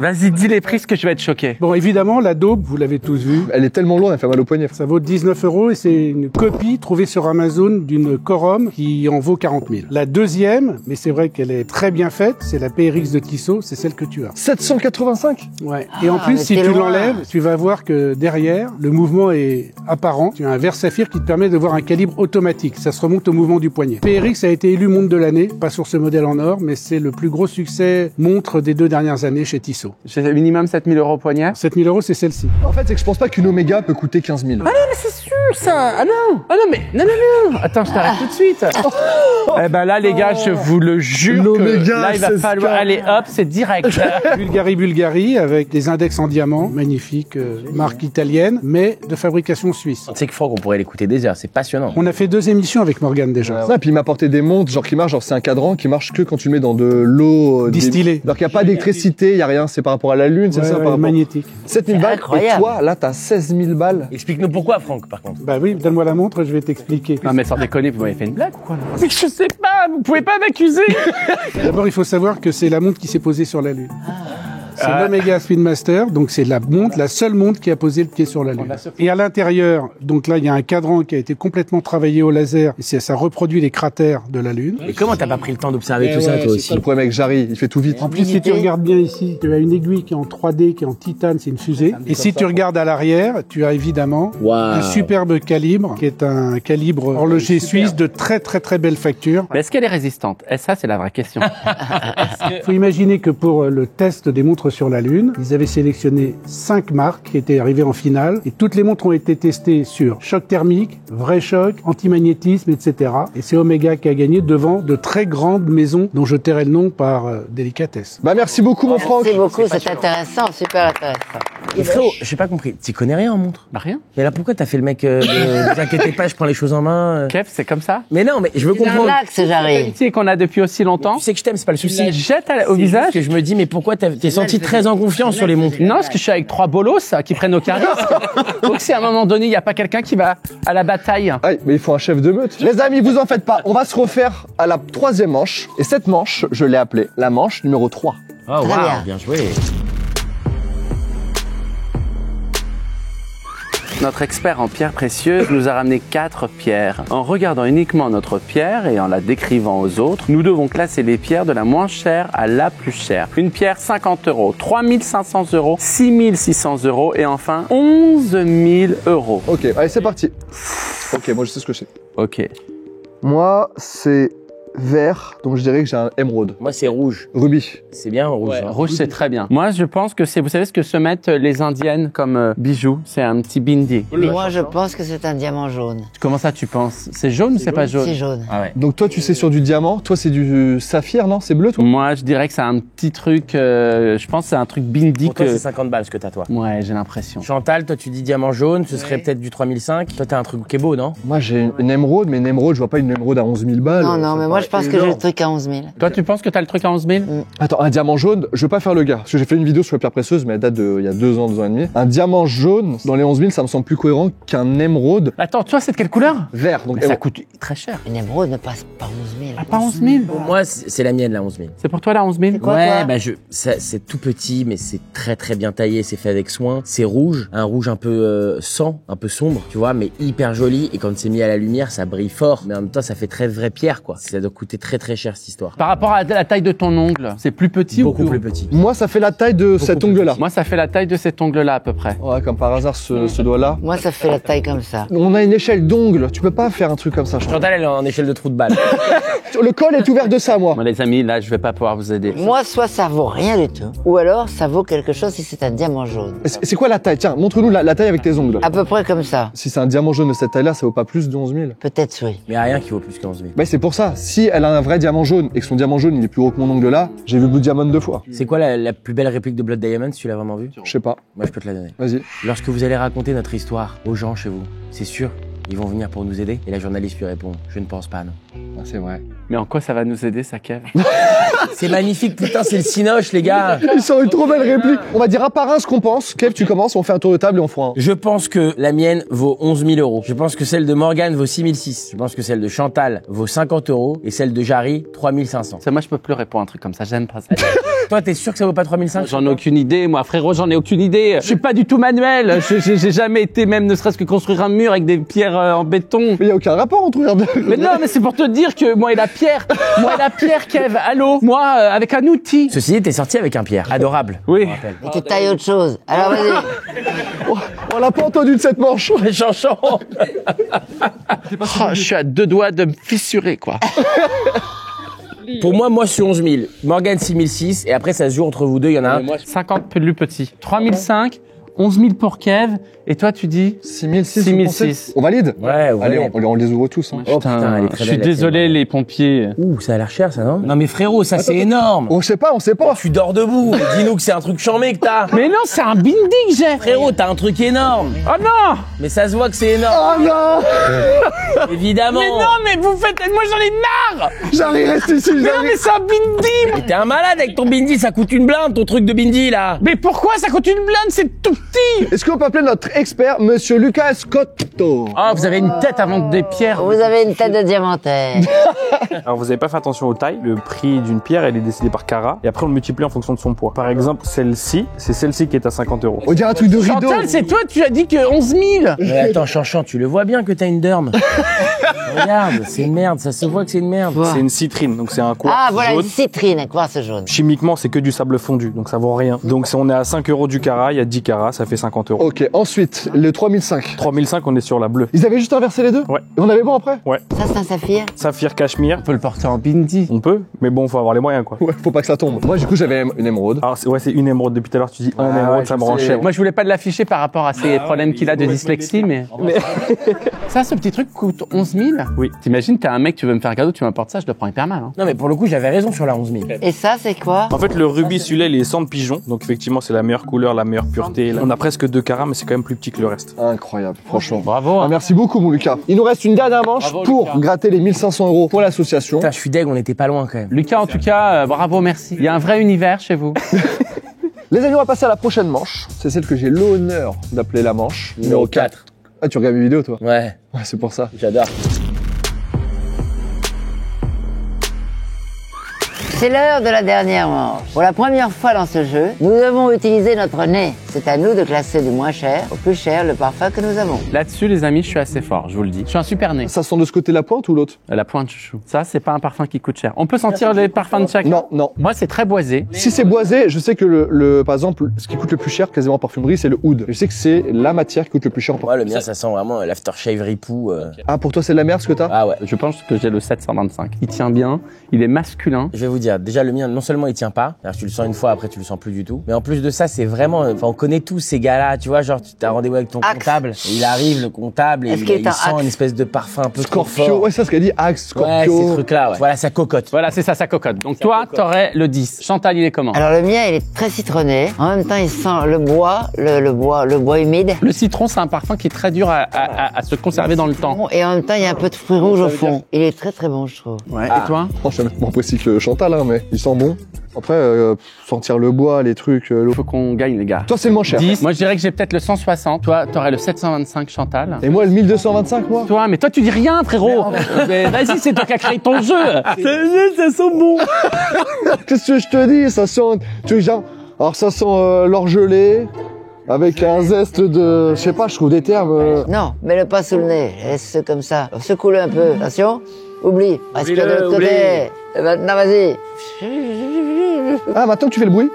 [SPEAKER 2] Vas-y, dis les prix, parce que je vais être choqué.
[SPEAKER 6] Bon, évidemment, la daube, vous l'avez tous vu.
[SPEAKER 5] Elle est tellement lourde, elle fait mal au poignet.
[SPEAKER 6] Ça vaut 19 € et c'est une copie trouvée sur Amazon d'une Corum qui en vaut 40 000. La deuxième, mais c'est vrai qu'elle est très bien faite, c'est la PRX de Tissot, c'est celle que tu as.
[SPEAKER 5] 785.
[SPEAKER 6] Ouais. Et en
[SPEAKER 1] Ah,
[SPEAKER 6] plus,
[SPEAKER 1] mais
[SPEAKER 6] si
[SPEAKER 1] t'es
[SPEAKER 6] tu
[SPEAKER 1] loin.
[SPEAKER 6] l'enlèves, tu vas voir que derrière, le mouvement est apparent. Tu as un verre saphir qui te permet de voir un calibre automatique. Ça se remonte au mouvement du poignet. PRX a été élu montre de l'année, pas sur ce modèle en or, mais c'est le plus gros succès montre des 2 dernières années chez Tissot.
[SPEAKER 2] J'ai minimum 7000 € au poignet.
[SPEAKER 6] 7 000 €, c'est celle-ci.
[SPEAKER 5] En fait, c'est que je pense pas qu'une Omega peut coûter 15 000.
[SPEAKER 2] Ah non, mais c'est sûr, ça. Ah non. Ah non, mais non. Attends, je t'arrête tout de suite. Eh ben là, les gars, je vous le jure que
[SPEAKER 5] L'Omega,
[SPEAKER 2] là, il va
[SPEAKER 5] c'est
[SPEAKER 2] falloir...
[SPEAKER 5] ça.
[SPEAKER 2] Allez, hop, c'est direct.
[SPEAKER 6] Bulgari avec des index en diamant, magnifique, marque italienne, mais de fabrication suisse.
[SPEAKER 3] Tu sais que Franck, on pourrait l'écouter des heures, c'est passionnant.
[SPEAKER 6] On a fait 2 émissions avec Morgane déjà.
[SPEAKER 5] Ça, puis il m'a apporté des montres, genre qui marchent, genre c'est un cadran qui marche que quand tu le mets dans de l'eau
[SPEAKER 6] Distillée.
[SPEAKER 5] Donc il n'y a pas d'électricité, il n'y a rien, c'est par rapport à la lune, c'est
[SPEAKER 6] Ouais,
[SPEAKER 5] ça
[SPEAKER 6] ouais,
[SPEAKER 5] par rapport...
[SPEAKER 6] magnétique.
[SPEAKER 5] 7 000
[SPEAKER 1] C'est
[SPEAKER 5] balles, et
[SPEAKER 1] incroyable.
[SPEAKER 5] toi, là, t'as 16 000 balles.
[SPEAKER 3] Explique-nous pourquoi, Franck, par contre.
[SPEAKER 6] Bah oui, donne-moi la montre, je vais t'expliquer.
[SPEAKER 2] Non, mais sans déconner, vous m'avez fait une blague ou quoi là? Mais je sais pas, vous pouvez pas m'accuser.
[SPEAKER 6] D'abord, il faut savoir que c'est la montre qui s'est posée sur la Lune. C'est l'Omega Speedmaster, donc c'est la montre, la seule montre qui a posé le pied sur la Lune. Et à l'intérieur, donc là, il y a un cadran qui a été complètement travaillé au laser, et ça reproduit les cratères de la Lune.
[SPEAKER 3] Et comment t'as pas pris le temps d'observer tout ça, toi
[SPEAKER 5] C'est
[SPEAKER 3] aussi?
[SPEAKER 5] le problème avec Jarry, il fait tout vite.
[SPEAKER 6] En plus, si tu regardes bien ici, tu as une aiguille qui est en 3D, qui est en titane, c'est une fusée. Et si tu regardes à l'arrière, tu as évidemment un superbe calibre, qui est un calibre horloger suisse de très très très belle facture.
[SPEAKER 2] Mais est-ce qu'elle est résistante? Et ça, c'est la vraie question.
[SPEAKER 6] Il faut imaginer que pour le test des montres sur la Lune, ils avaient sélectionné 5 marques qui étaient arrivées en finale et toutes les montres ont été testées sur choc thermique, vrai choc, antimagnétisme, etc. Et c'est Omega qui a gagné devant de très grandes maisons dont je tairai le nom par délicatesse.
[SPEAKER 5] Bah merci beaucoup mon Franck.
[SPEAKER 1] Merci beaucoup, c'est intéressant, super intéressant.
[SPEAKER 3] Et frérot, j'ai pas compris. Tu connais rien en montre?
[SPEAKER 2] Bah rien.
[SPEAKER 3] Mais là, pourquoi t'as fait le mec ne vous inquiétez pas, je prends les choses en main
[SPEAKER 2] Kev, c'est comme ça.
[SPEAKER 3] Mais non, mais je veux comprendre.
[SPEAKER 1] Relax, j'arrive.
[SPEAKER 2] L'amitié qu'on a depuis aussi longtemps.
[SPEAKER 3] Tu sais que je t'aime, c'est pas le souci.
[SPEAKER 2] Jette au
[SPEAKER 3] C'est
[SPEAKER 2] visage.
[SPEAKER 3] juste que je me dis, mais pourquoi t'es senti très en confiance sur les montres?
[SPEAKER 2] Non, parce que je suis avec 3 bolos qui prennent au charisme. Donc si à un moment donné, il n'y a pas quelqu'un qui va à la bataille.
[SPEAKER 5] Aïe, mais il faut un chef de meute. Les amis, vous en faites pas, on va se refaire à la 3e manche. Et cette manche, je l'ai appelée la manche numéro 3.
[SPEAKER 3] Oh,
[SPEAKER 1] Très
[SPEAKER 3] waouh,
[SPEAKER 1] bien.
[SPEAKER 3] bien joué.
[SPEAKER 2] notre expert en pierres précieuses, nous a ramené 4 pierres. En regardant uniquement notre pierre et en la décrivant aux autres, nous devons classer les pierres de la moins chère à la plus chère. Une pierre 50 €, 3500 €, 6600 € et enfin 11 000 €.
[SPEAKER 5] Ok, allez, c'est parti. Ok, moi je sais ce que c'est.
[SPEAKER 2] Ok.
[SPEAKER 5] Moi, c'est vert, donc je dirais que j'ai un émeraude.
[SPEAKER 3] Moi, c'est rouge.
[SPEAKER 5] Rubis.
[SPEAKER 3] C'est bien rouge.
[SPEAKER 2] Ouais,
[SPEAKER 3] hein.
[SPEAKER 2] rouge, c'est très bien. Moi, je pense que c'est, vous savez ce que se mettent les indiennes comme bijoux? C'est un petit bindi.
[SPEAKER 1] Moi, je pense que c'est un diamant jaune.
[SPEAKER 2] Comment ça, tu penses? C'est jaune ou c'est pas jaune?
[SPEAKER 1] C'est jaune.
[SPEAKER 2] Ah ouais.
[SPEAKER 5] Donc toi, tu sais sur du diamant, toi c'est du saphir, non? C'est bleu, toi?
[SPEAKER 2] Moi, je dirais que c'est un petit truc, je pense que c'est un truc bindi
[SPEAKER 3] Pour toi,
[SPEAKER 2] que...
[SPEAKER 3] c'est 50 balles ce que t'as, toi.
[SPEAKER 2] Ouais, j'ai l'impression.
[SPEAKER 3] Chantal, toi, tu dis diamant jaune, ce serait peut-être du 3005. Toi, t'as un truc qui est beau, non?
[SPEAKER 5] Moi j'ai une émeraude, mais une émeraude, je vois pas une émeraude à 11 000 balles.
[SPEAKER 1] Non, non,
[SPEAKER 5] C'est
[SPEAKER 1] mais
[SPEAKER 5] pas
[SPEAKER 1] moi, je pense que j'ai
[SPEAKER 5] énorme.
[SPEAKER 1] le truc à 11 000.
[SPEAKER 2] Toi, tu penses que t'as le truc à 11 000?
[SPEAKER 5] Attends, un diamant jaune, je veux pas faire le gars, parce que j'ai fait une vidéo sur les pierres précieuses, mais elle date de il y a 2 ans, 2 ans et demi. Un diamant jaune, dans les 11 000, ça me semble plus cohérent qu'un émeraude
[SPEAKER 2] Attends, toi, c'est de quelle couleur?
[SPEAKER 5] vert. Donc
[SPEAKER 2] Mais ça coûte très cher.
[SPEAKER 1] Une émeraude ne passe pas 11 000.
[SPEAKER 2] Ah, pas 11 000?
[SPEAKER 3] Pour moi, c'est la mienne, la 11 000.
[SPEAKER 2] C'est pour toi, la 11 000?
[SPEAKER 1] quoi,
[SPEAKER 3] Ouais,
[SPEAKER 1] toi
[SPEAKER 3] bah c'est tout petit, mais c'est très très bien taillé, c'est fait avec soin. C'est rouge, un rouge un peu sang, un peu sombre, tu vois, mais hyper joli. Et quand c'est mis à la lumière, ça brille fort. Mais en même temps, ça fait très vraie pierre, quoi. Ça doit coûter très très cher cette histoire.
[SPEAKER 2] Par rapport à la taille de ton ongle, c'est plus petit
[SPEAKER 3] Beaucoup
[SPEAKER 2] ou
[SPEAKER 3] plus petit.
[SPEAKER 5] moi, ça fait la taille de cet
[SPEAKER 3] plus
[SPEAKER 5] ongle-là.
[SPEAKER 2] Moi, ça fait la taille de cet ongle-là à peu près.
[SPEAKER 5] Ouais, comme par hasard, ce doigt-là.
[SPEAKER 1] Moi, ça fait la taille comme ça.
[SPEAKER 5] On a une échelle d'ongles, tu peux pas faire un truc comme ça, je trouve.
[SPEAKER 3] Chantal, elle est en échelle de trou de balle.
[SPEAKER 5] Le col est ouvert de ça, moi.
[SPEAKER 2] Moi, les amis, là, je vais pas pouvoir vous aider.
[SPEAKER 1] Moi, soit ça vaut rien du tout, ou alors ça vaut quelque chose si c'est un diamant jaune.
[SPEAKER 5] C'est quoi la taille? Tiens, montre-nous la taille avec tes ongles.
[SPEAKER 1] À peu près comme ça.
[SPEAKER 5] Si c'est un diamant jaune de cette taille-là, ça vaut pas plus de 11 000.
[SPEAKER 1] Peut-être oui.
[SPEAKER 3] Mais y a rien qui vaut plus que 11 000.
[SPEAKER 5] Bah c'est pour ça. Si elle a un vrai diamant jaune et que son diamant jaune il est plus gros que mon ongle là, j'ai vu Blue Diamond 2 fois.
[SPEAKER 3] C'est quoi la plus belle réplique de Blood Diamond, si tu l'as vraiment vu?
[SPEAKER 5] Je sais pas.
[SPEAKER 3] Moi, je peux te la donner.
[SPEAKER 5] Vas-y.
[SPEAKER 3] Lorsque vous allez raconter notre histoire aux gens chez vous, c'est sûr, ils vont venir pour nous aider. Et la journaliste lui répond, je ne pense pas, non.
[SPEAKER 5] Ah, c'est vrai.
[SPEAKER 2] Mais en quoi ça va nous aider, ça, Kev?
[SPEAKER 3] C'est magnifique, putain, c'est le cinoche, les gars.
[SPEAKER 5] Ils sont une trop belle réplique. On va dire un par un ce qu'on pense. Kev, tu commences, on fait un tour de table et on fera un.
[SPEAKER 3] Je pense que la mienne vaut 11 000 €. Je pense que celle de Morgane vaut 6 600. Je pense que celle de Chantal vaut 50 €. Et celle de Jarry, 3 500.
[SPEAKER 2] Ça, moi, je peux plus répondre à un truc comme ça, j'aime pas ça.
[SPEAKER 3] Toi, t'es sûr que ça vaut pas 3 500?
[SPEAKER 2] J'en ai aucune idée, moi, frérot, j'en ai aucune idée. Je suis pas du tout manuel. J'ai jamais été même ne serait-ce que construire un mur avec des pierres en béton.
[SPEAKER 5] Mais y a aucun rapport entre regarde.
[SPEAKER 2] Mais non, mais c'est pour te dire que moi et la pierre, Kev, allô, moi, avec un outil.
[SPEAKER 3] Ceci dit, t'es sorti avec un Pierre. Adorable.
[SPEAKER 2] Oui.
[SPEAKER 1] Et tu tailles autre chose. Alors vas-y.
[SPEAKER 5] On l'a pas entendu de cette manche.
[SPEAKER 3] Mais chanchon.
[SPEAKER 2] Oh, je suis à 2 doigts de me fissurer, quoi.
[SPEAKER 3] Pour moi, je suis 11 000. Morgane, 6 600. Et après, ça se joue entre vous deux. Il y en a un.
[SPEAKER 2] 50 plus petit. 3005, 11 000 pour Kev. Et toi, tu dis
[SPEAKER 5] 6 600.
[SPEAKER 2] 6 600.
[SPEAKER 5] On valide?
[SPEAKER 3] Ouais, ouais.
[SPEAKER 5] Allez, on les ouvre tous. Hein.
[SPEAKER 3] Oh putain, elle est très
[SPEAKER 2] je suis
[SPEAKER 3] belle, la
[SPEAKER 2] désolé,
[SPEAKER 3] tienne.
[SPEAKER 2] les pompiers.
[SPEAKER 3] Ouh, ça a l'air cher, ça, non? Non, mais frérot, ça, c'est énorme.
[SPEAKER 5] On sait pas.
[SPEAKER 3] Tu dors debout. Dis-nous que c'est un truc charmé que t'as.
[SPEAKER 2] Mais non, c'est un bindi que j'ai.
[SPEAKER 3] Frérot, t'as un truc énorme.
[SPEAKER 2] Oh non.
[SPEAKER 3] Mais ça se voit que c'est énorme.
[SPEAKER 5] Oh non!
[SPEAKER 3] Évidemment.
[SPEAKER 2] Mais non, mais vous faites... Moi, j'en ai marre.
[SPEAKER 5] J'arrive, reste ici,
[SPEAKER 2] Mais non,
[SPEAKER 5] j'arrive.
[SPEAKER 2] mais c'est un bindi.
[SPEAKER 3] Mais t'es un malade avec ton bindi, ça coûte une blinde, ton truc de bindi, là.
[SPEAKER 2] Mais pourquoi ça coûte une blinde? C'est tout petit.
[SPEAKER 5] Est-ce qu'on peut appeler notre expert, monsieur Lucas Scotto?
[SPEAKER 2] Ah, vous avez une tête avant des pierres.
[SPEAKER 1] Vous avez une tête de diamantaire.
[SPEAKER 7] Alors vous avez pas fait attention aux tailles. Le prix d'une pierre, elle est décidé par carat. Et après, on le multiplie en fonction de son poids. Par exemple, celle-ci, c'est celle-ci qui est à 50 €.
[SPEAKER 5] On dirait un truc de rideau.
[SPEAKER 2] Chantal, c'est toi, tu as dit que 11 000.
[SPEAKER 3] Mais attends, Chanchant, tu le vois bien que t'as une derme. Regarde, c'est une merde, ça se voit que c'est une merde.
[SPEAKER 7] C'est une citrine, donc c'est un quartz
[SPEAKER 1] Ah, voilà,
[SPEAKER 7] jaune.
[SPEAKER 1] une citrine, un quartz jaune.
[SPEAKER 7] Chimiquement, c'est que du sable fondu, donc ça vaut rien. Donc si on est à 5 € du carat, il y a 10 carats, ça fait 50 €.
[SPEAKER 5] Ok, ensuite, le 3005.
[SPEAKER 7] 3005, on est sur la bleue.
[SPEAKER 5] Ils avaient juste inversé les deux?
[SPEAKER 7] Ouais.
[SPEAKER 5] Et on avait bon après?
[SPEAKER 1] Ça, c'est un saphir.
[SPEAKER 7] Saphir, cachemire,
[SPEAKER 2] On peut le porter en bindi.
[SPEAKER 7] on peut, mais bon, faut avoir les moyens, quoi.
[SPEAKER 5] Ouais, faut pas que ça tombe. Moi, du coup, j'avais une émeraude.
[SPEAKER 7] Alors, c'est une émeraude. Depuis tout à l'heure, tu dis un
[SPEAKER 2] Ah
[SPEAKER 7] émeraude,
[SPEAKER 2] ouais,
[SPEAKER 7] ça
[SPEAKER 2] je
[SPEAKER 7] me rend
[SPEAKER 2] sais.
[SPEAKER 7] cher.
[SPEAKER 2] Moi, je voulais pas de l'afficher par rapport à ces problèmes qu'il a de dyslexie, mais... Ça, ce petit truc coûte 11 000?
[SPEAKER 7] Oui.
[SPEAKER 2] T'imagines, t'es un mec, tu veux me faire un cadeau, tu m'apportes ça, je le prends hyper mal. Hein.
[SPEAKER 3] Non, mais pour le coup, j'avais raison sur la 11 000.
[SPEAKER 1] Et ça, c'est quoi?
[SPEAKER 7] En fait, le rubis, celui-là, il est sang de pigeon. Donc, effectivement, c'est la meilleure couleur, la meilleure pureté. On a presque 2 carats, mais c'est quand même plus petit que le reste.
[SPEAKER 5] Incroyable, franchement.
[SPEAKER 2] Bravo.
[SPEAKER 5] Ah, merci beaucoup, mon Lucas. Il nous reste une dernière manche pour gratter les 1500 € pour l'association.
[SPEAKER 3] Putain, je suis deg, on était pas loin quand même.
[SPEAKER 2] Lucas, en tout cas, bravo, merci. Il y a un vrai univers chez vous.
[SPEAKER 5] Les amis, on va passer à la prochaine manche. C'est celle que j'ai l'honneur d'appeler la manche numéro 4. Ah, tu regardes mes vidéos, toi?
[SPEAKER 3] Ouais,
[SPEAKER 5] Ouais, c'est pour ça.
[SPEAKER 3] j'adore.
[SPEAKER 1] C'est l'heure de la dernière manche. Pour la première fois dans ce jeu, nous devons utiliser notre nez. C'est à nous de classer du moins cher au plus cher le parfum que nous avons.
[SPEAKER 2] Là-dessus, les amis, je suis assez fort, je vous le dis. Je suis un super nez.
[SPEAKER 5] Ça sent de ce côté la pointe ou l'autre?
[SPEAKER 2] La pointe chouchou. Ça, c'est pas un parfum qui coûte cher. On peut sentir les parfums de chacun?
[SPEAKER 5] Non, non.
[SPEAKER 2] Moi, c'est très boisé.
[SPEAKER 5] Si c'est boisé, je sais que par exemple, ce qui coûte le plus cher quasiment en parfumerie, c'est le oud. Je sais que c'est la matière qui coûte le plus cher en
[SPEAKER 3] Moi,
[SPEAKER 5] parfumerie.
[SPEAKER 3] le mien, ça sent vraiment l'aftershave ripou.
[SPEAKER 5] Ah, pour toi, c'est de la merde ce que t'as?
[SPEAKER 3] Ah ouais.
[SPEAKER 2] Je pense que j'ai le 725. Il tient bien, il est masculin.
[SPEAKER 3] Je vais vous dire, déjà le mien, non seulement il tient pas, alors tu le sens une fois, après tu le sens plus du tout, mais en plus de ça, c'est vraiment, enfin on connaît tous ces gars-là, tu vois, genre tu as rendez-vous avec ton comptable, et il arrive le comptable et
[SPEAKER 1] Est-ce qu'il est
[SPEAKER 3] il
[SPEAKER 1] un
[SPEAKER 3] sent
[SPEAKER 1] Axe
[SPEAKER 3] une espèce de parfum un peu trop
[SPEAKER 5] Scorpio,
[SPEAKER 3] fort.
[SPEAKER 5] ouais, ça, ce qu'elle dit, Axe,
[SPEAKER 3] Ouais,
[SPEAKER 5] Scorpio.
[SPEAKER 3] ces trucs-là, ouais. Voilà, ça cocotte.
[SPEAKER 2] Voilà, c'est ça, sa cocotte. Donc toi, t'aurais le 10. Chantal, il est comment?
[SPEAKER 1] Alors le mien, il est très citronné. En même temps, il sent le bois, le bois humide.
[SPEAKER 2] Le citron, c'est un parfum qui est très dur à se conserver dans le temps.
[SPEAKER 1] Et en même temps, il y a un peu de fruits rouges au fond. Il est très très bon, je trouve.
[SPEAKER 2] Ouais. Et toi?
[SPEAKER 5] Oh, je suis moins précis que Chantal, hein, mais il sent bon. Après, sentir le bois, les trucs.
[SPEAKER 2] Il faut qu'on gagne, les gars.
[SPEAKER 5] Toi, c'est le moins cher.
[SPEAKER 2] 10. Moi, je dirais que j'ai peut-être le 160. Toi, t'aurais le 725, Chantal.
[SPEAKER 5] Et moi, le 1225, moi.
[SPEAKER 2] Toi, mais toi, tu dis rien, frérot. Mais vas-y, c'est toi qui as créé ton jeu. Ça sent bon.
[SPEAKER 5] Qu'est-ce que je te dis? Ça sent. Tu vois, genre. Alors, ça sent l'orgelé. Avec un zeste de. Je sais pas, je trouve des termes.
[SPEAKER 1] Non, mets-le pas sous le nez. Laisse comme ça. Secoue-le un peu. Attention. Oublie. Respire de l'autre côté. Et maintenant, vas-y.
[SPEAKER 5] Ah, maintenant que tu fais le bruit?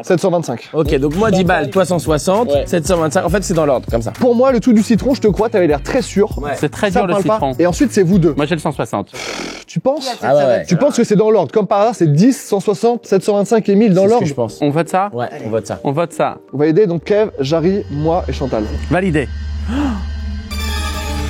[SPEAKER 5] 725.
[SPEAKER 3] Ok, donc moi 10 balles, toi 160, 725, en fait c'est dans l'ordre, comme ça.
[SPEAKER 5] Pour moi, le truc du citron, je te crois, t'avais l'air très sûr.
[SPEAKER 2] C'est très
[SPEAKER 5] Ça
[SPEAKER 2] dur, le
[SPEAKER 5] parle pas.
[SPEAKER 2] citron.
[SPEAKER 5] Et ensuite, c'est vous deux.
[SPEAKER 2] Moi, j'ai le 160.
[SPEAKER 5] Tu penses?
[SPEAKER 3] Ah ouais.
[SPEAKER 5] Tu penses que c'est dans l'ordre? Comme par hasard, c'est 10, 160, 725 et 1000 dans
[SPEAKER 3] C'est ce
[SPEAKER 5] l'ordre?
[SPEAKER 3] que je pense.
[SPEAKER 2] On vote ça?
[SPEAKER 3] Ouais, on vote ça.
[SPEAKER 2] On vote ça.
[SPEAKER 5] On va aider donc Kev, Jarry, moi et Chantal.
[SPEAKER 2] Validé.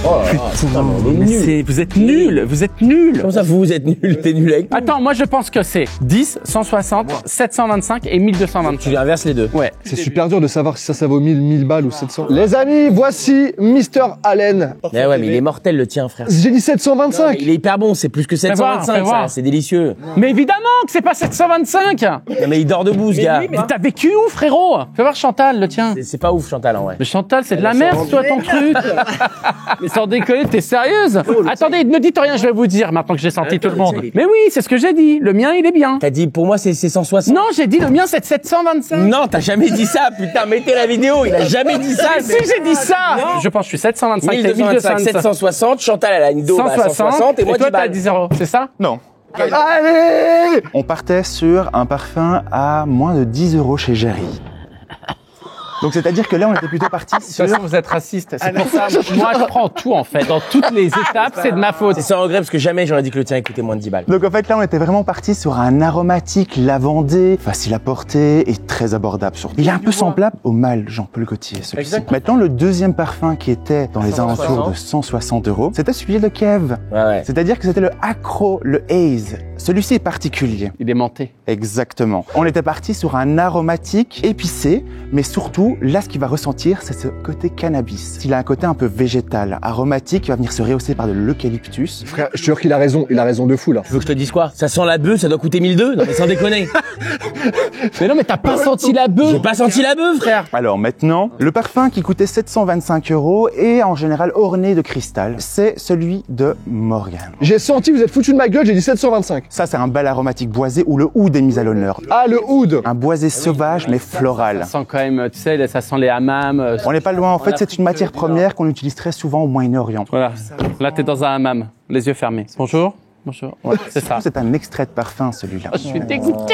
[SPEAKER 3] Oh là là, putain, mais on est nuls.
[SPEAKER 2] Vous êtes nuls. Vous êtes nuls.
[SPEAKER 3] Comment ça, vous êtes nuls? T'es nul avec nous.
[SPEAKER 2] Attends, moi, je pense que c'est 10, 160, 725 et 1225.
[SPEAKER 3] Tu inverses les deux.
[SPEAKER 2] Ouais.
[SPEAKER 5] C'est super dur de savoir si ça vaut 1000 balles ou 700. Les amis, voici Mr. Allen.
[SPEAKER 3] Eh ouais, mais il est mortel le tien, frère.
[SPEAKER 5] J'ai dit 725.
[SPEAKER 3] Il est hyper bon, c'est plus que
[SPEAKER 2] Fais voir,
[SPEAKER 3] 725,
[SPEAKER 2] voir.
[SPEAKER 3] ça, c'est délicieux.
[SPEAKER 2] Mais évidemment que c'est pas 725.
[SPEAKER 3] Non, mais il dort debout, ce gars.
[SPEAKER 2] Mais t'as vécu où, frérot? Fais voir Chantal, le tien.
[SPEAKER 3] C'est pas ouf, Chantal, en vrai.
[SPEAKER 2] Mais Chantal, c'est de la merde, toi, ton truc. Mais sans déconner, t'es sérieuse? Attendez, ne dites rien, je vais vous dire maintenant que j'ai senti tout le monde. Mais oui, c'est ce que j'ai dit. Le mien, il est bien.
[SPEAKER 3] T'as dit, pour moi, c'est 160.
[SPEAKER 2] Non, j'ai dit le mien, c'est 725.
[SPEAKER 3] Non, t'as jamais dit ça, putain, mettez la vidéo, il a jamais dit ça.
[SPEAKER 2] Mais si, j'ai dit ça. Je pense que je suis 725, t'es
[SPEAKER 3] 1225, 760, Chantal, elle a une dos à 160 et moi 10
[SPEAKER 2] toi, t'as
[SPEAKER 3] balles.
[SPEAKER 2] 10 euros, c'est ça?
[SPEAKER 8] Non.
[SPEAKER 5] Allez!
[SPEAKER 8] On partait sur un parfum à moins de 10 euros chez Jarry. Donc c'est-à-dire que là, on était plutôt parti
[SPEAKER 2] De toute
[SPEAKER 8] sur...
[SPEAKER 2] façon, vous êtes raciste. C'est pour ça, moi, je prends tout, en fait. Dans toutes les étapes, c'est de ma faute.
[SPEAKER 3] C'est sans regret parce que jamais j'aurais dit que le tien coûtait moins de 10 balles.
[SPEAKER 8] Donc en fait, là, on était vraiment parti sur un aromatique lavandé, facile à porter et très abordable surtout. Il est un peu semblable au mâle Jean-Paul Gaultier, celui-ci. Maintenant, le deuxième parfum qui était dans les alentours de 160 euros, c'était celui de Kev.
[SPEAKER 3] Ouais.
[SPEAKER 8] C'est-à-dire que c'était le Acro, le Haze. Celui-ci est particulier.
[SPEAKER 2] Il est menté.
[SPEAKER 8] Exactement. On était parti sur un aromatique épicé, mais surtout, là, ce qu'il va ressentir, c'est ce côté cannabis. Il a un côté un peu végétal, aromatique, il va venir se rehausser par de l'eucalyptus.
[SPEAKER 5] Frère, je te jure qu'il a raison de fou là.
[SPEAKER 3] Tu veux que je te dise quoi? Ça sent la bœuf, ça doit coûter 1002? Non mais sans déconner.
[SPEAKER 2] Mais non, mais t'as pas senti la
[SPEAKER 3] J'ai
[SPEAKER 2] bœuf.
[SPEAKER 3] pas senti la bœuf, frère.
[SPEAKER 8] Alors maintenant, le parfum qui coûtait 725 euros est en général orné de cristal, c'est celui de Morgan.
[SPEAKER 5] J'ai senti, vous êtes foutu de ma gueule, j'ai dit 725.
[SPEAKER 8] Ça, c'est un bal aromatique boisé où le oud est mis à l'honneur.
[SPEAKER 5] Ah, le oud.
[SPEAKER 8] Un boisé sauvage mais floral.
[SPEAKER 2] Ça sent quand même, tu sais, ça sent les hammams.
[SPEAKER 8] On n'est pas loin, en fait, c'est une matière première qu'on utilise très souvent au Moyen-Orient.
[SPEAKER 2] Voilà. Là, t'es dans un hammam, les yeux fermés. Bonjour. Bonjour. Ouais, c'est ça.
[SPEAKER 8] C'est un extrait de parfum, celui-là.
[SPEAKER 2] Je suis dégoûté.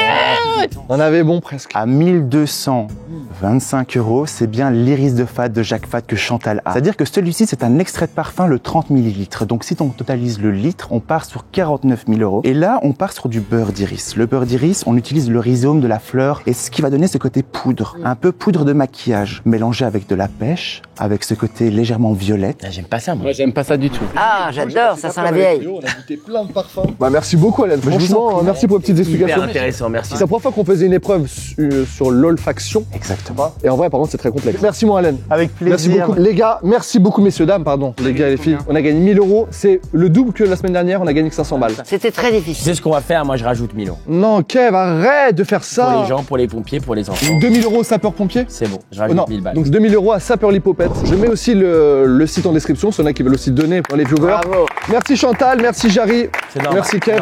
[SPEAKER 5] On avait bon presque.
[SPEAKER 8] À 1225 euros, c'est bien l'iris de Fat de Jacques Fat que Chantal a. C'est-à-dire que celui-ci, c'est un extrait de parfum, le 30 ml. Donc si on totalise le litre, on part sur 49 000 euros. Et là, on part sur du beurre d'iris. Le beurre d'iris, on utilise le rhizome de la fleur et ce qui va donner ce côté poudre. Un peu poudre de maquillage, mélangé avec de la pêche, avec ce côté légèrement violette.
[SPEAKER 3] Ah, j'aime pas ça, moi.
[SPEAKER 2] Moi, j'aime pas ça du tout.
[SPEAKER 1] Ah, j'adore, ça sent la vieille.
[SPEAKER 5] On a goûté plein de parfums. Bah merci beaucoup Alain. Franchement, merci pour les petites explications.
[SPEAKER 3] Hyper intéressant, merci.
[SPEAKER 5] C'est la première fois qu'on faisait une épreuve sur l'olfaction.
[SPEAKER 8] Exactement.
[SPEAKER 5] Et en vrai, par contre, c'est très complexe. Merci mon Alain.
[SPEAKER 8] Avec
[SPEAKER 5] Merci
[SPEAKER 8] plaisir.
[SPEAKER 5] beaucoup. Les gars, merci beaucoup messieurs, dames, pardon. Les gars et les filles. On a gagné 1000 euros. C'est le double que la semaine dernière, on a gagné que 500 balles.
[SPEAKER 1] C'était très
[SPEAKER 3] Tu
[SPEAKER 1] difficile.
[SPEAKER 3] sais ce qu'on va faire? Moi, je rajoute 1000 euros.
[SPEAKER 5] Non, Kev, arrête de faire ça.
[SPEAKER 3] Pour les gens, pour les pompiers, pour les enfants.
[SPEAKER 5] 2000 euros sapeur-pompier.
[SPEAKER 3] C'est bon, je rajoute
[SPEAKER 5] Non,
[SPEAKER 3] 1000 balles.
[SPEAKER 5] donc 2000 euros à Sapeur Lipopette. Je mets aussi le site en description, ceux-là qui veulent aussi donner pour les viewers.
[SPEAKER 1] Bravo.
[SPEAKER 5] Merci Chantal, merci Jarry.
[SPEAKER 3] C'est normal.
[SPEAKER 5] Merci Kev.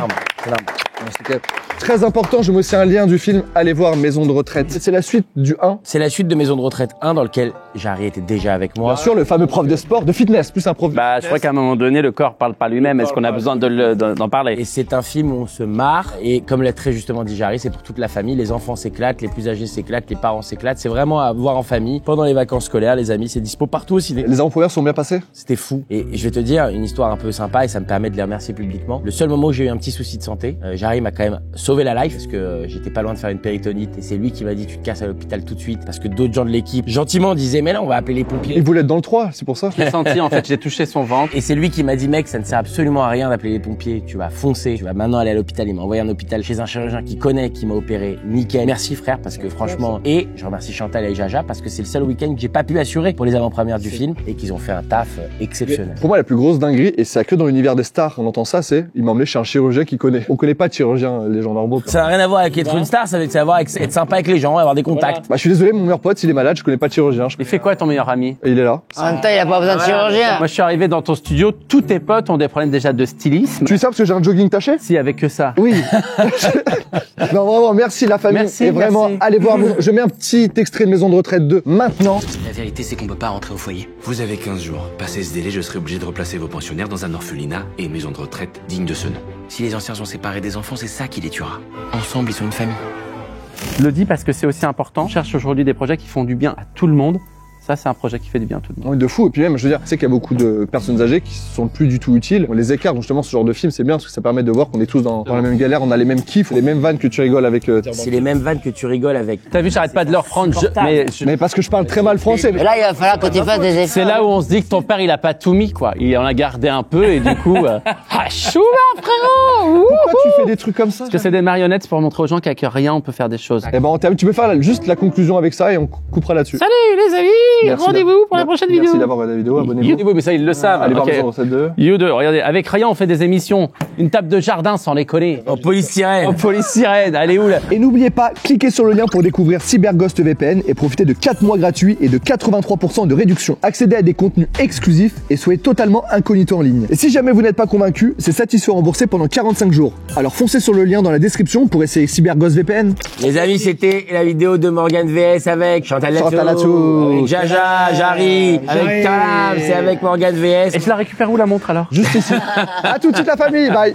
[SPEAKER 3] C'est normal.
[SPEAKER 5] Merci, Kev. Très important, je mets aussi un lien du film. Allez voir Maison de retraite. C'est la suite du 1.
[SPEAKER 3] C'est la suite de Maison de retraite 1 dans lequel Jarry était déjà avec moi.
[SPEAKER 5] Bien sûr, le fameux prof de sport, de fitness, plus un prof de
[SPEAKER 2] Bah, je crois qu'à un moment donné, le corps parle pas lui-même. Est-ce qu'on a besoin d'en parler?
[SPEAKER 3] Et c'est un film où on se marre. Et comme l'a très justement dit Jarry, c'est pour toute la famille. Les enfants s'éclatent, les plus âgés s'éclatent, les parents s'éclatent. C'est vraiment à voir en famille. Pendant les vacances scolaires, les amis, c'est dispo partout au ciné.
[SPEAKER 5] Les avant-premières sont bien passées.
[SPEAKER 3] C'était fou. Et je vais te dire une histoire un peu sympa et ça me permet de les remercier publiquement. Le seul moment où j'ai eu un petit souci de santé, Jarry m'a quand même sauvé la life parce que j'étais pas loin de faire une péritonite et c'est lui qui m'a dit tu te casses à l'hôpital tout de suite parce que d'autres gens de l'équipe gentiment disaient mais là on va appeler les pompiers.
[SPEAKER 5] Il voulait être dans le 3, c'est pour ça.
[SPEAKER 2] J'ai senti, en fait, j'ai touché son ventre.
[SPEAKER 3] Et c'est lui qui m'a dit mec ça ne sert absolument à rien d'appeler les pompiers, tu vas foncer, tu vas maintenant aller à l'hôpital. Il m'a envoyé un hôpital chez un chirurgien qui connaît, qui m'a opéré nickel. Merci frère parce que franchement, et je remercie Chantal et Jaja parce que c'est le seul week-end que j'ai pas pu assurer pour les avant-premières du film et qu'ils ont fait un taf exceptionnel.
[SPEAKER 5] Pour moi, la plus grosse dinguerie, et c'est que dans l'univers des stars, on entend ça, c'est il m'a emmené chez un chirurgien qui connaît. On connaît pas de chirurgien, les gens normaux.
[SPEAKER 3] Ça n'a rien à voir avec être une star, ça veut savoir être sympa avec les gens, avoir des contacts.
[SPEAKER 5] Bah, je suis désolé, mon meilleur pote, s'il est malade, je connais pas de chirurgien.
[SPEAKER 2] Il fait quoi ton meilleur ami?
[SPEAKER 5] Et il est là.
[SPEAKER 1] En même temps, il a pas besoin de chirurgien.
[SPEAKER 2] Moi, je suis arrivé dans ton studio, tous tes potes ont des problèmes déjà de stylisme.
[SPEAKER 5] Tu dis ça parce que j'ai un jogging taché?
[SPEAKER 2] Si, avec que ça.
[SPEAKER 5] Oui. Non, vraiment, merci la famille.
[SPEAKER 2] Merci,
[SPEAKER 5] et vraiment,
[SPEAKER 2] merci.
[SPEAKER 5] allez voir. Je mets un petit extrait de Maison de retraite 2 maintenant.
[SPEAKER 9] La vérité, c'est qu'on peut pas rentrer au foyer. Vous avez 15 jours. Passé ce délai, je serai obligé de replacer vos pensionnaires dans un orphelinat et une maison de retraite digne de ce nom. Si les anciens sont séparés des enfants, c'est ça qui les tuera. Ensemble, ils sont une famille.
[SPEAKER 2] Je le dis parce que c'est aussi important. On cherche aujourd'hui des projets qui font du bien à tout le monde. Ça, c'est un projet qui fait du bien à tout le monde.
[SPEAKER 5] Oui, de fou. Et puis même, je veux dire, c'est qu'il y a beaucoup de personnes âgées qui sont plus du tout utiles. On les écarte. Donc justement, ce genre de film, c'est bien parce que ça permet de voir qu'on est tous dans la même galère, on a les mêmes kiffs, les mêmes vannes que tu rigoles avec.
[SPEAKER 3] C'est les mêmes vannes que tu rigoles avec.
[SPEAKER 2] T'as vu, j'arrête pas de leur prendre.
[SPEAKER 5] Mais parce que je parle très mal français.
[SPEAKER 1] Mais là, il va falloir que tu fasses des efforts.
[SPEAKER 2] C'est là où on se dit que ton père, il a pas tout mis, quoi. Il en a gardé un peu et du coup, ah, chou là, frérot!
[SPEAKER 5] Pourquoi tu fais des trucs comme ça?
[SPEAKER 2] Parce que c'est des marionnettes pour montrer aux gens qu'avec rien, on peut faire des choses.
[SPEAKER 5] Eh ben, tu peux faire juste la conclusion avec ça et on coupera là-dessus.
[SPEAKER 2] Salut les amis!
[SPEAKER 5] Merci
[SPEAKER 2] Rendez-vous pour la prochaine vidéo.
[SPEAKER 5] Merci d'avoir regardé la vidéo, abonnez-vous.
[SPEAKER 2] Oui, mais ça, ils le savent.
[SPEAKER 5] Allez voir
[SPEAKER 2] Ok.
[SPEAKER 5] Maison de retraite 2.
[SPEAKER 2] You2, regardez, avec Ryan, on fait des émissions. Une table de jardin sans les coller.
[SPEAKER 3] En police sirène.
[SPEAKER 2] En police sirène, allez où là?
[SPEAKER 5] Et n'oubliez pas, cliquez sur le lien pour découvrir CyberGhost VPN et profitez de 4 mois gratuits et de 83% de réduction. Accédez à des contenus exclusifs et soyez totalement incognito en ligne. Et si jamais vous n'êtes pas convaincu, c'est satisfait remboursé pendant 45 jours. Alors foncez sur le lien dans la description pour essayer CyberGhost VPN.
[SPEAKER 3] Les amis, c'était la vidéo de Morgan VS avec Chantal
[SPEAKER 5] Latsou,
[SPEAKER 3] avec Jaja, Jarry, avec Kalam, c'est avec Morgan VS.
[SPEAKER 2] Et je la récupère où la montre alors?
[SPEAKER 5] Juste ici. À tout de suite la famille, bye.